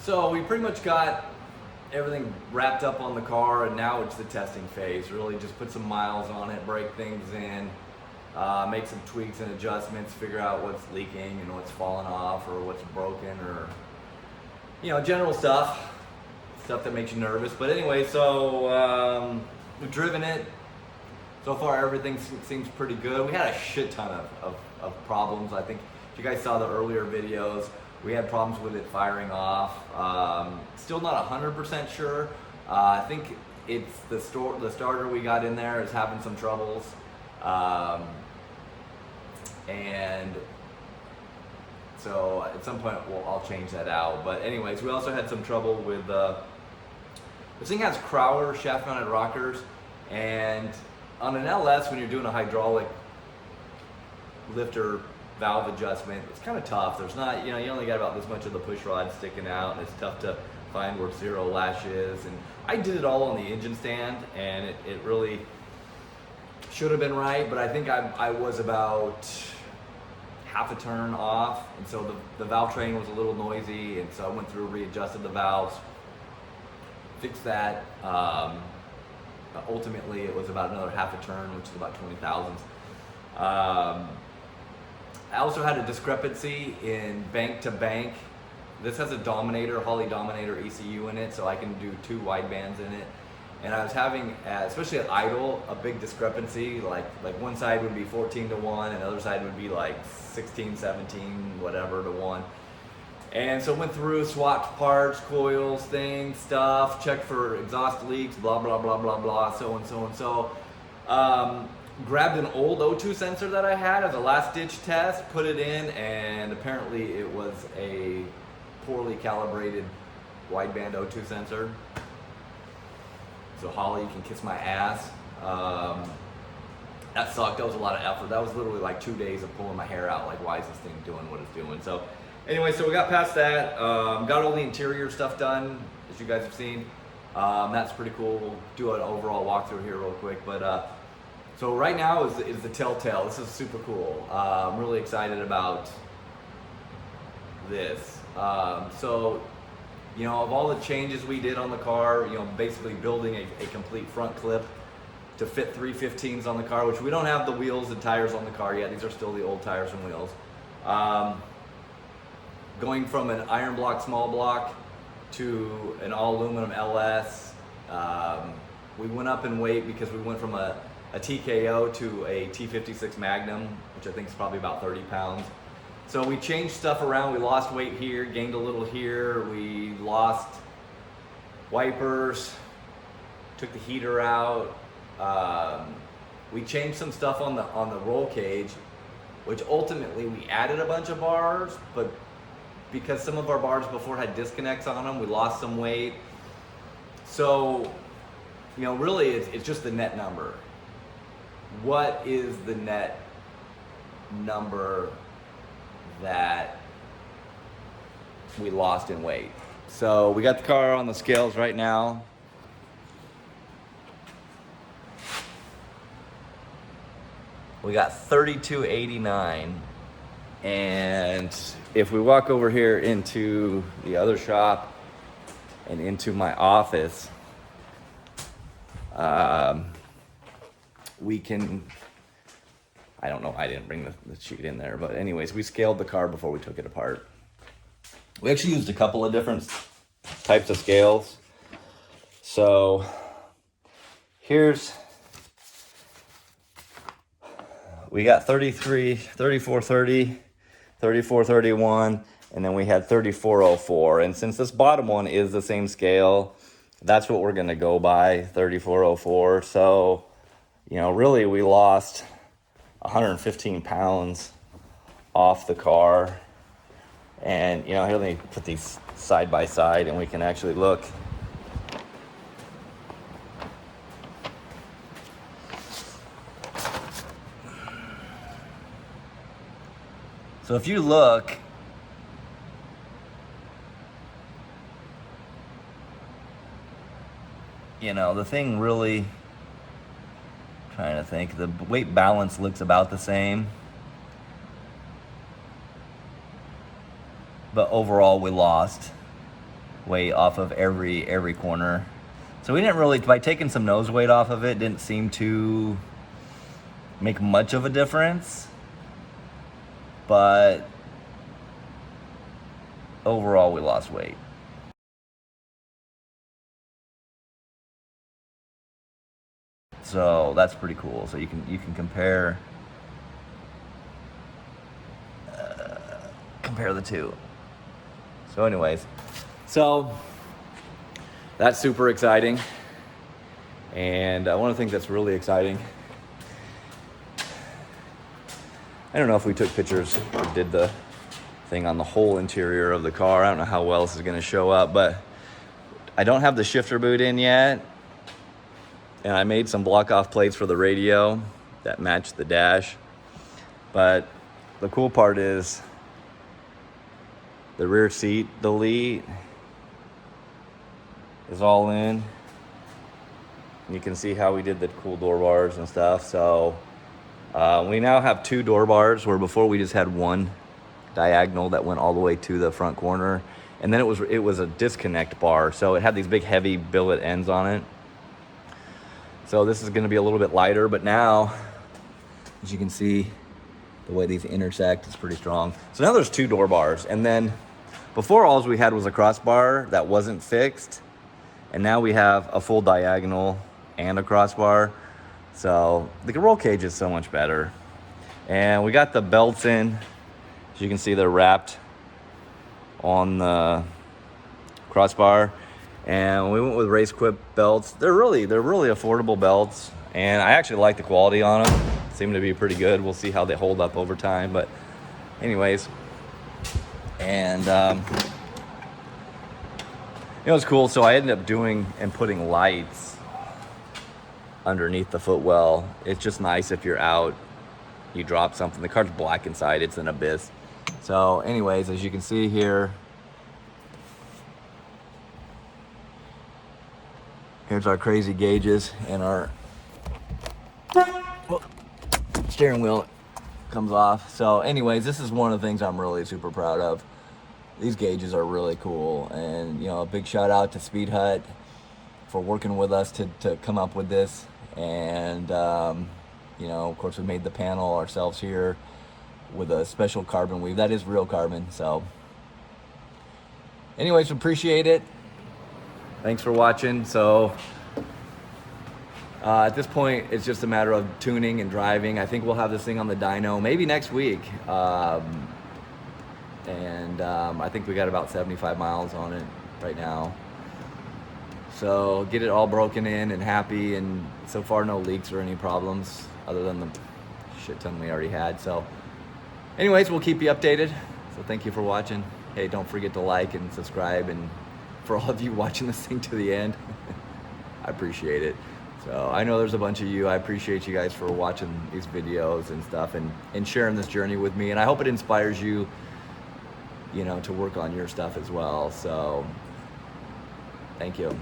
So we pretty much got everything wrapped up on the car, and now it's the testing phase. Really just put some miles on it, break things in, make some tweaks and adjustments, figure out what's leaking and what's falling off or what's broken, or general stuff that makes you nervous. But anyway, so we've driven it. So far everything seems pretty good. We had a shit ton of problems. I think if you guys saw the earlier videos, we had problems with it firing off. Still not 100% sure. I think it's the starter we got in there is having some troubles. And so at some point I'll change that out. But anyways, we also had some trouble with, this thing has Crowler shaft mounted rockers, and on an LS, when you're doing a hydraulic lifter valve adjustment, it's kind of tough. There's not, you only got about this much of the push rod sticking out, and it's tough to find where zero lash is. And I did it all on the engine stand, and it really should have been right, but I think I was about half a turn off, and so the valve train was a little noisy, and so I went through, readjusted the valves, fixed that. Ultimately, it was about another half a turn, which is about 20 thousandths. I also had a discrepancy in bank to bank. This has a Dominator, Holley Dominator ECU in it, so I can do 2 wide bands in it. And I was having, especially at idle, a big discrepancy. Like one side would be 14 to 1, and the other side would be like 16, 17, whatever to 1. And so went through, swapped parts, coils, things, stuff, checked for exhaust leaks, blah, blah, blah, blah, blah, so and so and so. Grabbed an old O2 sensor that I had as a last ditch test, put it in, and apparently it was a poorly calibrated wideband O2 sensor. So Holley, you can kiss my ass. That sucked. That was a lot of effort. That was literally like 2 days of pulling my hair out. Like, why is this thing doing what it's doing? So anyway, so we got past that. Got all the interior stuff done, as you guys have seen. That's pretty cool. We'll do an overall walkthrough here real quick. But so right now is the Telltale. This is super cool. I'm really excited about this. So, of all the changes we did on the car, basically building a complete front clip to fit 315s on the car, which we don't have the wheels and tires on the car yet. These are still the old tires and wheels. Going from an iron block, small block to an all aluminum LS. We went up in weight because we went from a TKO to a T56 Magnum, which I think is probably about 30 pounds. So we changed stuff around. We lost weight here, gained a little here. We lost wipers, took the heater out. We changed some stuff on the roll cage, which ultimately we added a bunch of bars, but because some of our bars before had disconnects on them, we lost some weight. So, really it's just the net number. What is the net number that we lost in weight? So we got the car on the scales right now. We got 3289, and if we walk over here into the other shop and into my office, we can, I don't know, I didn't bring the sheet in there, but anyways, we scaled the car before we took it apart. We actually used a couple of different types of scales. So we got 33, 3430, 3431, and then we had 3404. And since this bottom one is the same scale, that's what we're gonna go by, 3404. So, really we lost 115 pounds off the car. And, here, let me put these side by side and we can actually look. So if you look, the thing really, trying to think, the weight balance looks about the same. But overall we lost weight off of every corner. So we didn't really, by taking some nose weight off of it, didn't seem to make much of a difference. But overall, we lost weight. So that's pretty cool. So you can compare the two. So anyways, so that's super exciting. And one of the things that's really exciting, I don't know if we took pictures or did the thing on the whole interior of the car. I don't know how well this is going to show up, but I don't have the shifter boot in yet. And I made some block off plates for the radio that match the dash. But the cool part is the rear seat delete is all in. You can see how we did the cool door bars and stuff. So we now have 2 door bars, where before we just had one diagonal that went all the way to the front corner. And then it was a disconnect bar. So it had these big heavy billet ends on it. So this is gonna be a little bit lighter, but now, as you can see, the way these intersect is pretty strong. So now there's 2 door bars. And then before, all we had was a crossbar that wasn't fixed. And now we have a full diagonal and a crossbar. So the roll cage is so much better. And we got the belts in. As you can see, they're wrapped on the crossbar. And we went with Race Quip belts. They're really affordable belts. And I actually like the quality on them. Seem to be pretty good. We'll see how they hold up over time. But anyways, and it was cool. So I ended up doing and putting lights underneath the footwell. It's just nice if you're out, you drop something. The car's black inside. It's an abyss. So anyways, as you can see here, here's our crazy gauges, and our steering wheel comes off. So anyways, this is one of the things I'm really super proud of. These gauges are really cool, and you know, a big shout out to Speed Hut for working with us to come up with this. And you know, of course, we made the panel ourselves here with a special carbon weave. That is real carbon. So anyways, appreciate it. Thanks for watching. So at this point, it's just a matter of tuning and driving. I think we'll have this thing on the dyno maybe next week. I think we got about 75 miles on it right now. So get it all broken in and happy, and so far no leaks or any problems other than the shit ton we already had. So anyways, we'll keep you updated. So thank you for watching. Hey, don't forget to like and subscribe, and for all of you watching this thing to the end, I appreciate it. So I know there's a bunch of you. I appreciate you guys for watching these videos and stuff, and sharing this journey with me. And I hope it inspires you, you know, to work on your stuff as well. So thank you.